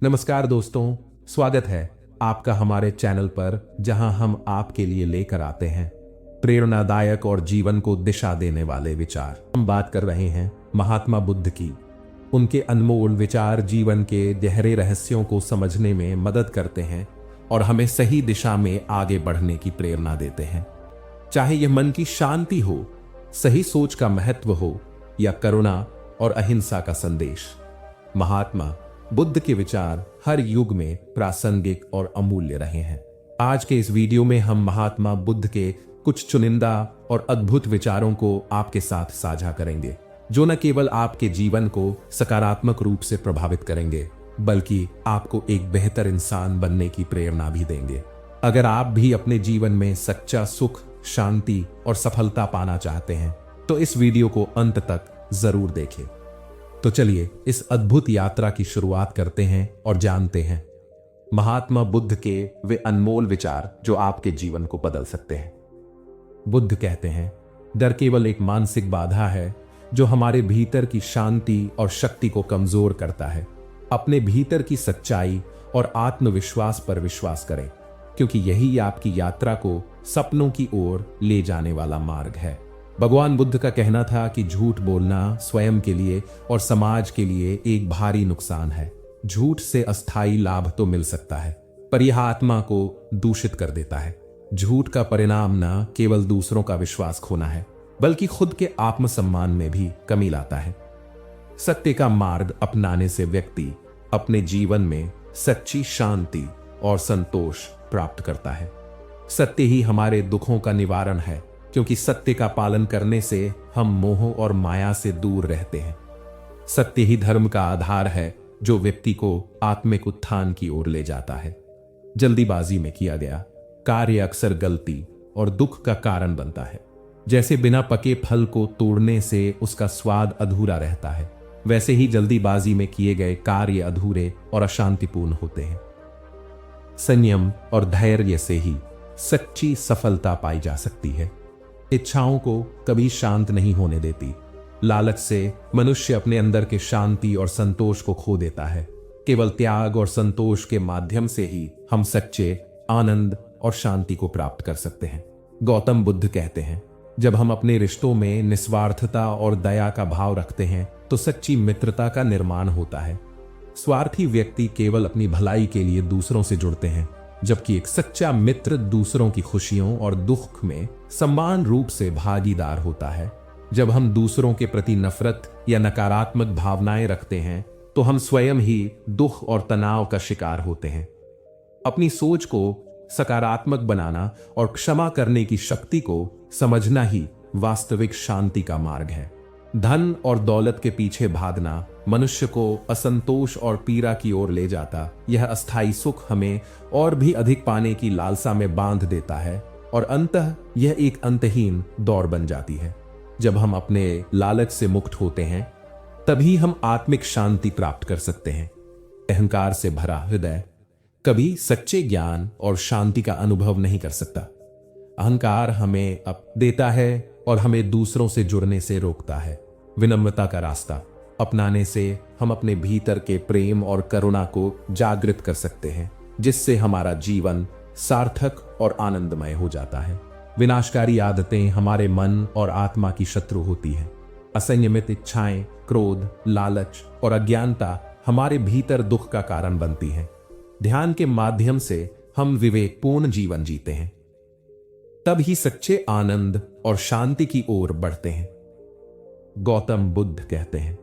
नमस्कार दोस्तों, स्वागत है आपका हमारे चैनल पर, जहां हम आपके लिए लेकर आते हैं प्रेरणादायक और जीवन को दिशा देने वाले विचार। हम बात कर रहे हैं महात्मा बुद्ध की। उनके अनमोल विचार जीवन के गहरे रहस्यों को समझने में मदद करते हैं और हमें सही दिशा में आगे बढ़ने की प्रेरणा देते हैं। चाहे यह मन की शांति हो, सही सोच का महत्व हो या करुणा और अहिंसा का संदेश, महात्मा बुद्ध के विचार हर युग में प्रासंगिक और अमूल्य रहे हैं। आज के इस वीडियो में हम महात्मा बुद्ध के कुछ चुनिंदा और अद्भुत विचारों को आपके साथ साझा करेंगे, जो न केवल आपके जीवन को सकारात्मक रूप से प्रभावित करेंगे, बल्कि आपको एक बेहतर इंसान बनने की प्रेरणा भी देंगे। अगर आप भी अपने जीवन में सच्चा सुख, शांति और सफलता पाना चाहते हैं, तो इस वीडियो को अंत तक जरूर देखें। तो चलिए इस अद्भुत यात्रा की शुरुआत करते हैं और जानते हैं महात्मा बुद्ध के वे अनमोल विचार जो आपके जीवन को बदल सकते हैं। बुद्ध कहते हैं, डर केवल एक मानसिक बाधा है जो हमारे भीतर की शांति और शक्ति को कमजोर करता है। अपने भीतर की सच्चाई और आत्मविश्वास पर विश्वास करें, क्योंकि यही आपकी यात्रा को सपनों की ओर ले जाने वाला मार्ग है। भगवान बुद्ध का कहना था कि झूठ बोलना स्वयं के लिए और समाज के लिए एक भारी नुकसान है। झूठ से अस्थायी लाभ तो मिल सकता है, पर यह आत्मा को दूषित कर देता है। झूठ का परिणाम न केवल दूसरों का विश्वास खोना है, बल्कि खुद के आत्मसम्मान में भी कमी लाता है। सत्य का मार्ग अपनाने से व्यक्ति अपने जीवन में सच्ची शांति और संतोष प्राप्त करता है। सत्य ही हमारे दुखों का निवारण है, क्योंकि सत्य का पालन करने से हम मोह और माया से दूर रहते हैं। सत्य ही धर्म का आधार है, जो व्यक्ति को आत्मिक उत्थान की ओर ले जाता है। जल्दीबाजी में किया गया कार्य अक्सर गलती और दुख का कारण बनता है। जैसे बिना पके फल को तोड़ने से उसका स्वाद अधूरा रहता है, वैसे ही जल्दीबाजी में किए गए कार्य अधूरे और अशांतिपूर्ण होते हैं। संयम और धैर्य से ही सच्ची सफलता पाई जा सकती है। इच्छाओं को कभी शांत नहीं होने देती। लालच से मनुष्य अपने अंदर के शांति और संतोष को खो देता है। केवल त्याग और संतोष के माध्यम से ही हम सच्चे आनंद और शांति को प्राप्त कर सकते हैं। गौतम बुद्ध कहते हैं, जब हम अपने रिश्तों में निस्वार्थता और दया का भाव रखते हैं, तो सच्ची मित्रता का निर्माण होता है। स्वार्थी व्यक्ति केवल अपनी भलाई के लिए दूसरों से जुड़ते हैं, जबकि एक सच्चा मित्र दूसरों की खुशियों और दुख में समान रूप से भागीदार होता है। जब हम दूसरों के प्रति नफरत या नकारात्मक भावनाएं रखते हैं, तो हम स्वयं ही दुख और तनाव का शिकार होते हैं। अपनी सोच को सकारात्मक बनाना और क्षमा करने की शक्ति को समझना ही वास्तविक शांति का मार्ग है। धन और दौलत के पीछे भागना मनुष्य को असंतोष और पीड़ा की ओर ले जाता। यह अस्थायी सुख हमें और भी अधिक पाने की लालसा में बांध देता है और अंततः यह एक अंतहीन दौड़ बन जाती है। जब हम अपने लालच से मुक्त होते हैं, तभी हम आत्मिक शांति प्राप्त कर सकते हैं। अहंकार से भरा हृदय कभी सच्चे ज्ञान और शांति का अनुभव नहीं कर सकता। अहंकार हमें अप देता है और हमें दूसरों से जुड़ने से रोकता है। विनम्रता का रास्ता अपनाने से हम अपने भीतर के प्रेम और करुणा को जागृत कर सकते हैं, जिससे हमारा जीवन सार्थक और आनंदमय हो जाता है। विनाशकारी आदतें हमारे मन और आत्मा की शत्रु होती हैं। असंयमित इच्छाएं, क्रोध, लालच और अज्ञानता हमारे भीतर दुख का कारण बनती हैं। ध्यान के माध्यम से हम विवेकपूर्ण जीवन जीते हैं, तब ही सच्चे आनंद और शांति की ओर बढ़ते हैं। गौतम बुद्ध कहते हैं,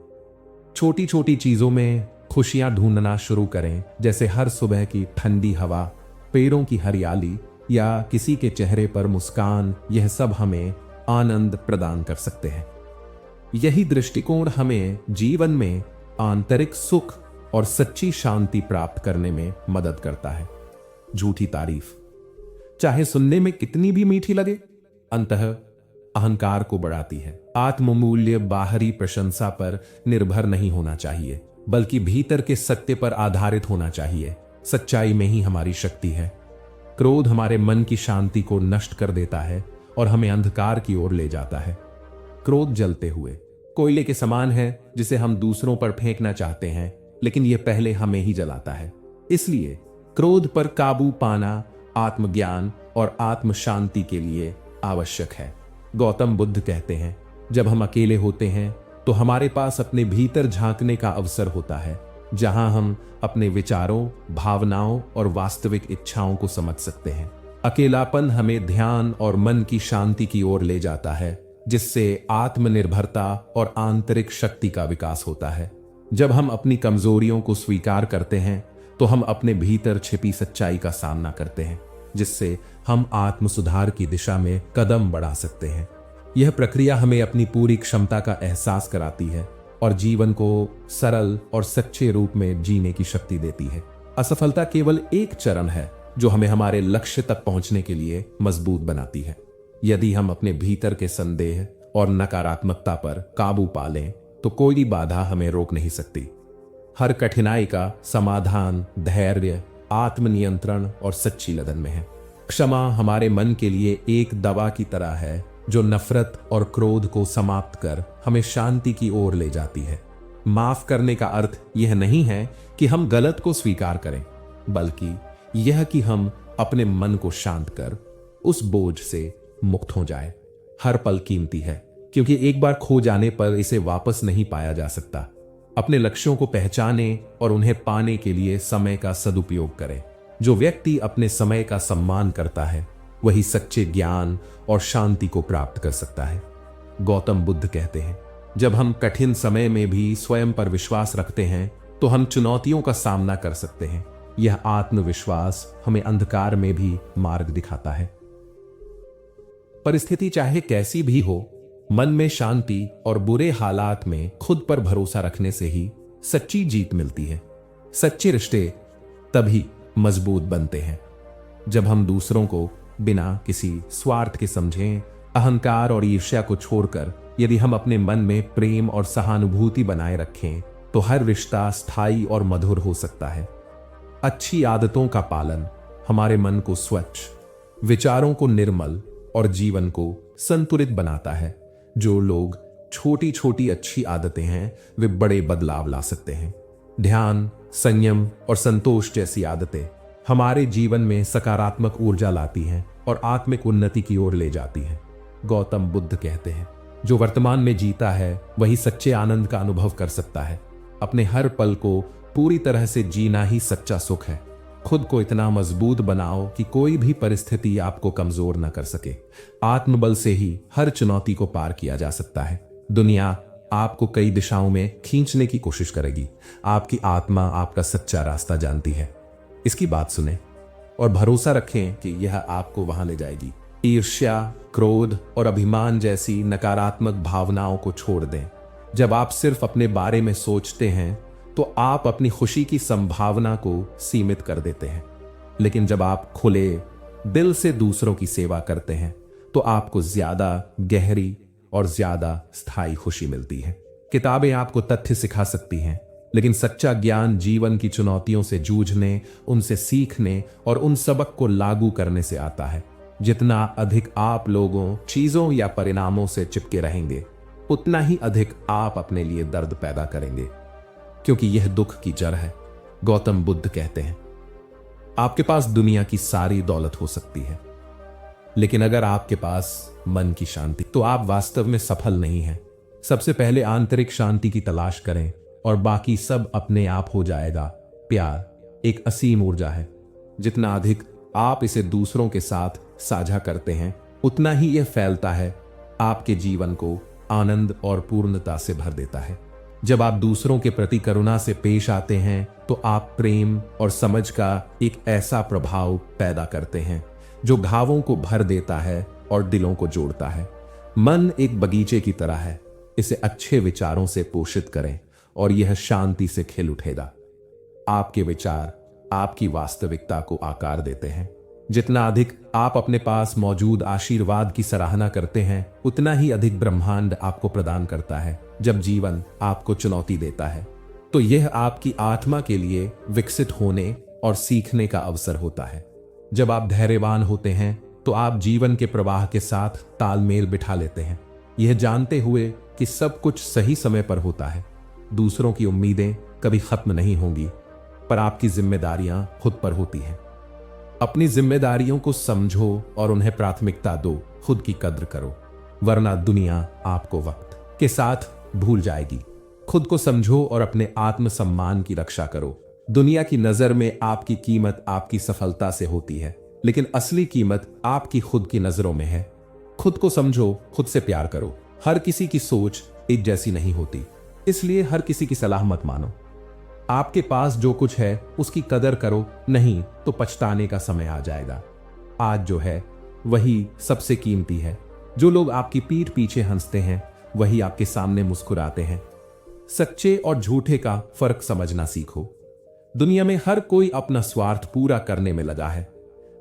छोटी छोटी चीजों में खुशियां ढूंढना शुरू करें, जैसे हर सुबह की ठंडी हवा, पेड़ों की हरियाली या किसी के चेहरे पर मुस्कान। यह सब हमें आनंद प्रदान कर सकते हैं। यही दृष्टिकोण हमें जीवन में आंतरिक सुख और सच्ची शांति प्राप्त करने में मदद करता है। झूठी तारीफ चाहे सुनने में कितनी भी मीठी लगे, अंततः अहंकार को बढ़ाती है। आत्ममूल्य बाहरी प्रशंसा पर निर्भर नहीं होना चाहिए, बल्कि भीतर के सत्य पर आधारित होना चाहिए। सच्चाई में ही हमारी शक्ति है। क्रोध हमारे मन की शांति को नष्ट कर देता है और हमें अंधकार की ओर ले जाता है। क्रोध जलते हुए कोयले के समान है, जिसे हम दूसरों पर फेंकना चाहते हैं, लेकिन यह पहले हमें ही जलाता है। इसलिए क्रोध पर काबू पाना आत्मज्ञान और आत्म शांति के लिए आवश्यक है। गौतम बुद्ध कहते हैं, जब हम अकेले होते हैं तो हमारे पास अपने भीतर झांकने का अवसर होता है, जहां हम अपने विचारों, भावनाओं और वास्तविक इच्छाओं को समझ सकते हैं। अकेलापन हमें ध्यान और मन की शांति की ओर ले जाता है, जिससे आत्मनिर्भरता और आंतरिक शक्ति का विकास होता है। जब हम अपनी कमजोरियों को स्वीकार करते हैं तो हम अपने भीतर छिपी सच्चाई का सामना करते हैं, जिससे हम आत्म सुधार की दिशा में कदम बढ़ा सकते हैं। यह प्रक्रिया हमें अपनी पूरी क्षमता का एहसास कराती है और जीवन को सरल और सच्चे रूप में जीने की शक्ति देती है। असफलता केवल एक चरण है जो हमें हमारे लक्ष्य तक पहुंचने के लिए मजबूत बनाती है। यदि हम अपने भीतर के संदेह और नकारात्मकता पर काबू पा लें तो कोई बाधा हमें रोक नहीं सकती। हर कठिनाई का समाधान धैर्य, आत्मनियंत्रण और सच्ची लगन में है। क्षमा हमारे मन के लिए एक दवा की तरह है जो नफरत और क्रोध को समाप्त कर हमें शांति की ओर ले जाती है। माफ करने का अर्थ यह नहीं है कि हम गलत को स्वीकार करें, बल्कि यह कि हम अपने मन को शांत कर उस बोझ से मुक्त हो जाए। हर पल कीमती है, क्योंकि एक बार खो जाने पर इसे वापस नहीं पाया जा सकता। अपने लक्ष्यों को पहचाने और उन्हें पाने के लिए समय का सदुपयोग करें। जो व्यक्ति अपने समय का सम्मान करता है वही सच्चे ज्ञान और शांति को प्राप्त कर सकता है। गौतम बुद्ध कहते हैं, जब हम कठिन समय में भी स्वयं पर विश्वास रखते हैं तो हम चुनौतियों का सामना कर सकते हैं। यह आत्मविश्वास हमें अंधकार में भी मार्ग दिखाता है। परिस्थिति चाहे कैसी भी हो, मन में शांति और बुरे हालात में खुद पर भरोसा रखने से ही सच्ची जीत मिलती है। सच्चे रिश्ते तभी मजबूत बनते हैं जब हम दूसरों को बिना किसी स्वार्थ के समझें। अहंकार और ईर्ष्या को छोड़कर यदि हम अपने मन में प्रेम और सहानुभूति बनाए रखें तो हर रिश्ता स्थायी और मधुर हो सकता है। अच्छी आदतों का पालन हमारे मन को स्वच्छ, विचारों को निर्मल और जीवन को संतुलित बनाता है। जो लोग छोटी छोटी अच्छी आदतें हैं वे बड़े बदलाव ला सकते हैं। ध्यान, संयम और संतोष जैसी आदतें हमारे जीवन में सकारात्मक ऊर्जा लाती हैं और आत्मिक उन्नति की ओर ले जाती हैं। गौतम बुद्ध कहते हैं, जो वर्तमान में जीता है वही सच्चे आनंद का अनुभव कर सकता है। अपने हर पल को पूरी तरह से जीना ही सच्चा सुख है। खुद को इतना मजबूत बनाओ कि कोई भी परिस्थिति आपको कमजोर न कर सके। आत्मबल से ही हर चुनौती को पार किया जा सकता है। दुनिया आपको कई दिशाओं में खींचने की कोशिश करेगी, आपकी आत्मा आपका सच्चा रास्ता जानती है। इसकी बात सुने और भरोसा रखें कि यह आपको वहां ले जाएगी। ईर्ष्या, क्रोध और अभिमान जैसी नकारात्मक भावनाओं को छोड़ दें। जब आप सिर्फ अपने बारे में सोचते हैं तो आप अपनी खुशी की संभावना को सीमित कर देते हैं, लेकिन जब आप खुले दिल से दूसरों की सेवा करते हैं तो आपको ज्यादा गहरी और ज्यादा स्थायी खुशी मिलती है। किताबें आपको तथ्य सिखा सकती हैं, लेकिन सच्चा ज्ञान जीवन की चुनौतियों से जूझने, उनसे सीखने और उन सबक को लागू करने से आता है। जितना अधिक आप लोगों, चीजों या परिणामों से चिपके रहेंगे, उतना ही अधिक आप अपने लिए दर्द पैदा करेंगे, क्योंकि यह दुख की जड़ है। गौतम बुद्ध कहते हैं, आपके पास दुनिया की सारी दौलत हो सकती है, लेकिन अगर आपके पास मन की शांति तो आप वास्तव में सफल नहीं हैं। सबसे पहले आंतरिक शांति की तलाश करें और बाकी सब अपने आप हो जाएगा। प्यार एक असीम ऊर्जा है। जितना अधिक आप इसे दूसरों के साथ साझा करते हैं, उतना ही यह फैलता है, आपके जीवन को आनंद और पूर्णता से भर देता है। जब आप दूसरों के प्रति करुणा से पेश आते हैं तो आप प्रेम और समझ का एक ऐसा प्रभाव पैदा करते हैं जो घावों को भर देता है और दिलों को जोड़ता है। मन एक बगीचे की तरह है, इसे अच्छे विचारों से पोषित करें और यह शांति से खिल उठेगा। आपके विचार आपकी वास्तविकता को आकार देते हैं। जितना अधिक आप अपने पास मौजूद आशीर्वाद की सराहना करते हैं, उतना ही अधिक ब्रह्मांड आपको प्रदान करता है। जब जीवन आपको चुनौती देता है तो यह आपकी आत्मा के लिए विकसित होने और सीखने का अवसर होता है। जब आप धैर्यवान होते हैं तो आप जीवन के प्रवाह के साथ तालमेल बिठा लेते हैं, यह जानते हुए कि सब कुछ सही समय पर होता है। दूसरों की उम्मीदें कभी खत्म नहीं होंगी, पर आपकी जिम्मेदारियां खुद पर होती हैं। अपनी जिम्मेदारियों को समझो और उन्हें प्राथमिकता दो। खुद की कद्र करो, वरना दुनिया आपको वक्त के साथ भूल जाएगी। खुद को समझो और अपने आत्मसम्मान की रक्षा करो। दुनिया की नजर में आपकी कीमत आपकी सफलता से होती है, लेकिन असली कीमत आपकी खुद की नजरों में है। खुद को समझो, खुद से प्यार करो। हर किसी की सोच एक जैसी नहीं होती, इसलिए हर किसी की सलाह मत मानो। आपके पास जो कुछ है उसकी कदर करो, नहीं तो पछताने का समय आ जाएगा। आज जो है वही सबसे कीमती है। जो लोग आपकी पीठ पीछे हंसते हैं वही आपके सामने मुस्कुराते हैं। सच्चे और झूठे का फर्क समझना सीखो। दुनिया में हर कोई अपना स्वार्थ पूरा करने में लगा है।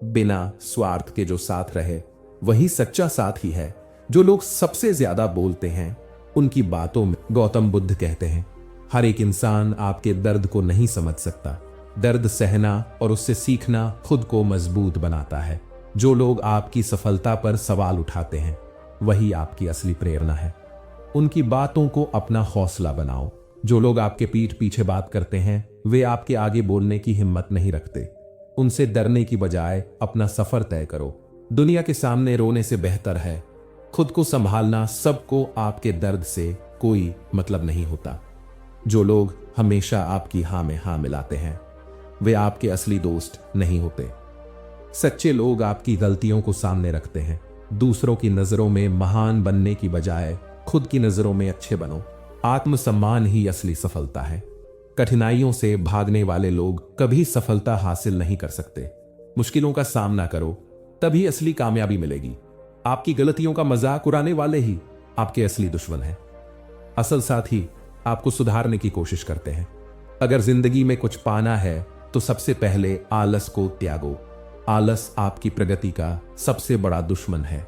बिना स्वार्थ के जो साथ रहे वही सच्चा साथी है। जो लोग सबसे ज्यादा बोलते हैं उनकी बातों में गौतम बुद्ध कहते हैं, हर एक इंसान आपके दर्द को नहीं समझ सकता। दर्द सहना और उससे सीखना खुद को मजबूत बनाता है। जो लोग आपकी सफलता पर सवाल उठाते हैं वही आपकी असली प्रेरणा है। उनकी बातों को अपना हौसला बनाओ। जो लोग आपके पीठ पीछे बात करते हैं वे आपके आगे बोलने की हिम्मत नहीं रखते। उनसे डरने की बजाय अपना सफर तय करो। दुनिया के सामने रोने से बेहतर है खुद को संभालना। सबको आपके दर्द से कोई मतलब नहीं होता। जो लोग हमेशा आपकी हां में हां मिलाते हैं वे आपके असली दोस्त नहीं होते। सच्चे लोग आपकी गलतियों को सामने रखते हैं। दूसरों की नजरों में महान बनने की बजाय खुद की नजरों में अच्छे बनो। आत्मसम्मान ही असली सफलता है। कठिनाइयों से भागने वाले लोग कभी सफलता हासिल नहीं कर सकते। मुश्किलों का सामना करो, तभी असली कामयाबी मिलेगी। आपकी गलतियों का मजाक उड़ाने वाले ही आपके असली दुश्मन हैं। असल साथी आपको सुधारने की कोशिश करते हैं। अगर जिंदगी में कुछ पाना है तो सबसे पहले आलस को त्यागो। आलस आपकी प्रगति का सबसे बड़ा दुश्मन है।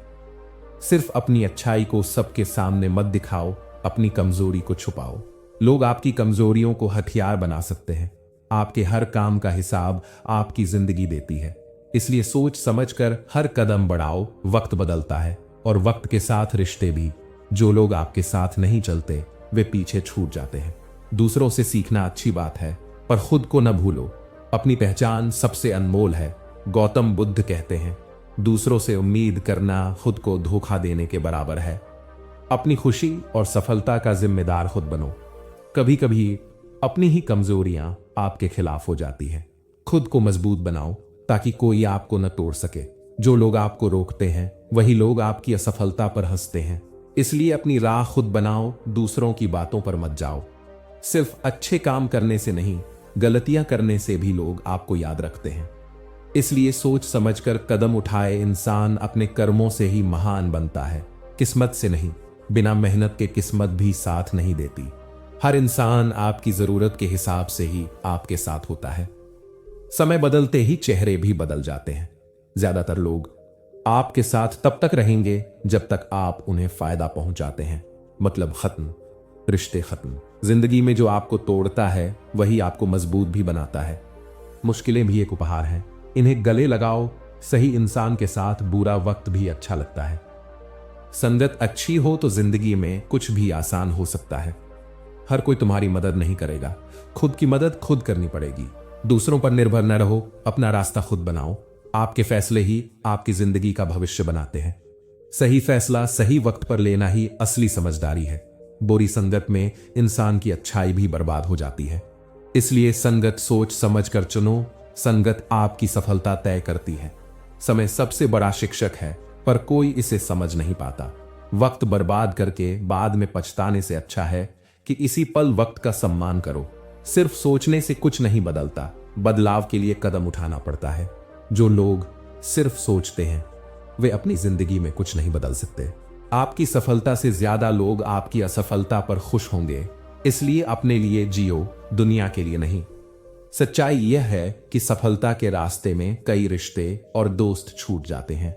सिर्फ अपनी अच्छाई को सबके सामने मत दिखाओ, अपनी कमजोरी को छुपाओ। लोग आपकी कमजोरियों को हथियार बना सकते हैं। आपके हर काम का हिसाब आपकी जिंदगी देती है, इसलिए सोच समझकर हर कदम बढ़ाओ। वक्त बदलता है और वक्त के साथ रिश्ते भी। जो लोग आपके साथ नहीं चलते वे पीछे छूट जाते हैं। दूसरों से सीखना अच्छी बात है, पर खुद को न भूलो। अपनी पहचान सबसे अनमोल है। गौतम बुद्ध कहते हैं, दूसरों से उम्मीद करना खुद को धोखा देने के बराबर है। अपनी खुशी और सफलता का जिम्मेदार खुद बनो। कभी कभी अपनी ही कमजोरियां आपके खिलाफ हो जाती हैं। खुद को मजबूत बनाओ ताकि कोई आपको न तोड़ सके। जो लोग आपको रोकते हैं वही लोग आपकी असफलता पर हंसते हैं। इसलिए अपनी राह खुद बनाओ, दूसरों की बातों पर मत जाओ। सिर्फ अच्छे काम करने से नहीं, गलतियां करने से भी लोग आपको याद रखते हैं। इसलिए सोच समझकर कदम उठाए इंसान अपने कर्मों से ही महान बनता है, किस्मत से नहीं। बिना मेहनत के किस्मत भी साथ नहीं देती। हर इंसान आपकी जरूरत के हिसाब से ही आपके साथ होता है। समय बदलते ही चेहरे भी बदल जाते हैं। ज्यादातर लोग आपके साथ तब तक रहेंगे जब तक आप उन्हें फायदा पहुंचाते हैं। मतलब खत्म, रिश्ते खत्म। जिंदगी में जो आपको तोड़ता है वही आपको मजबूत भी बनाता है। मुश्किलें भी एक उपहार हैं, इन्हें गले लगाओ। सही इंसान के साथ बुरा वक्त भी अच्छा लगता है। संगत अच्छी हो तो जिंदगी में कुछ भी आसान हो सकता है। हर कोई तुम्हारी मदद नहीं करेगा, खुद की मदद खुद करनी पड़ेगी। दूसरों पर निर्भर न रहो, अपना रास्ता खुद बनाओ। आपके फैसले ही आपकी जिंदगी का भविष्य बनाते हैं। सही फैसला सही वक्त पर लेना ही असली समझदारी है। बुरी संगत में इंसान की अच्छाई भी बर्बाद हो जाती है। इसलिए संगत सोच समझकर चुनो। संगत आपकी सफलता तय करती है। समय सबसे बड़ा शिक्षक है, पर कोई इसे समझ नहीं पाता। वक्त बर्बाद करके बाद में पछताने से अच्छा है कि इसी पल वक्त का सम्मान करो। सिर्फ सोचने से कुछ नहीं बदलता, बदलाव के लिए कदम उठाना पड़ता है। जो लोग सिर्फ सोचते हैं वे अपनी जिंदगी में कुछ नहीं बदल सकते। आपकी सफलता से ज्यादा लोग आपकी असफलता पर खुश होंगे। इसलिए अपने लिए जियो, दुनिया के लिए नहीं। सच्चाई यह है कि सफलता के रास्ते में कई रिश्ते और दोस्त छूट जाते हैं।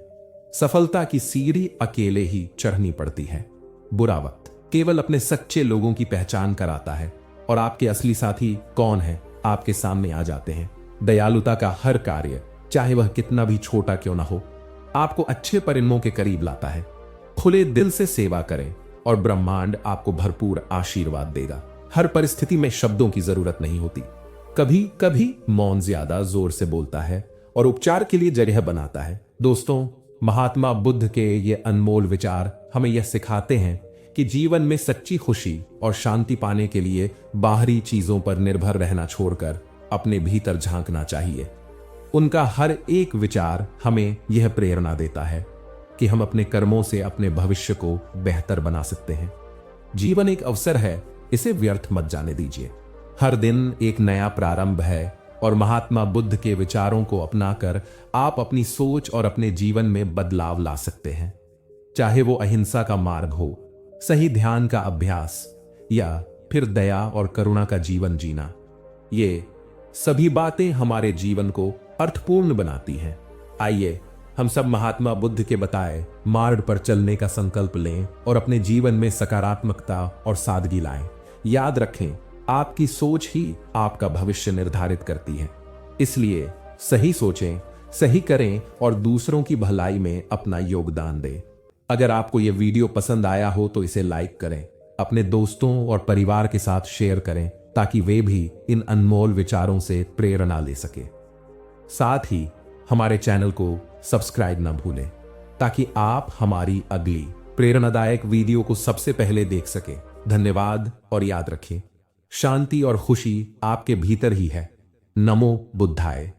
सफलता की सीढ़ी अकेले ही चढ़नी पड़ती है। बुरा वक्त केवल अपने सच्चे लोगों की पहचान कराता है और आपके असली साथी कौन है आपके सामने आ जाते हैं। दयालुता का हर कार्य, चाहे वह कितना भी छोटा क्यों ना हो, आपको अच्छे परिणामों के करीब लाता है। खुले दिल से सेवा करें और ब्रह्मांड आपको भरपूर आशीर्वाद देगा। हर परिस्थिति में शब्दों की जरूरत नहीं होती। कभी कभी मौन ज्यादा जोर से बोलता है और उपचार के लिए जगह बनाता है। दोस्तों, महात्मा बुद्ध के ये अनमोल विचार हमें यह सिखाते हैं कि जीवन में सच्ची खुशी और शांति पाने के लिए बाहरी चीजों पर निर्भर रहना छोड़कर अपने भीतर झांकना चाहिए। उनका हर एक विचार हमें यह प्रेरणा देता है कि हम अपने कर्मों से अपने भविष्य को बेहतर बना सकते हैं। जीवन एक अवसर है, इसे व्यर्थ मत जाने दीजिए। हर दिन एक नया प्रारंभ है और महात्मा बुद्ध के विचारों को अपनाकर आप अपनी सोच और अपने जीवन में बदलाव ला सकते हैं। चाहे वो अहिंसा का मार्ग हो, सही ध्यान का अभ्यास या फिर दया और करुणा का जीवन जीना, ये सभी बातें हमारे जीवन को अर्थपूर्ण बनाती हैं। आइए हम सब महात्मा बुद्ध के बताए मार्ग पर चलने का संकल्प लें और अपने जीवन में सकारात्मकता और सादगी लाएं। याद रखें, आपकी सोच ही आपका भविष्य निर्धारित करती है। इसलिए सही सोचें, सही करें और दूसरों की भलाई में अपना योगदान दें। अगर आपको यह वीडियो पसंद आया हो तो इसे लाइक करें, अपने दोस्तों और परिवार के साथ शेयर करें ताकि वे भी इन अनमोल विचारों से प्रेरणा ले सके। साथ ही हमारे चैनल को सब्सक्राइब न भूलें ताकि आप हमारी अगली प्रेरणादायक वीडियो को सबसे पहले देख सकें। धन्यवाद और याद रखें, शांति और खुशी आपके भीतर ही है। नमो बुद्धाय।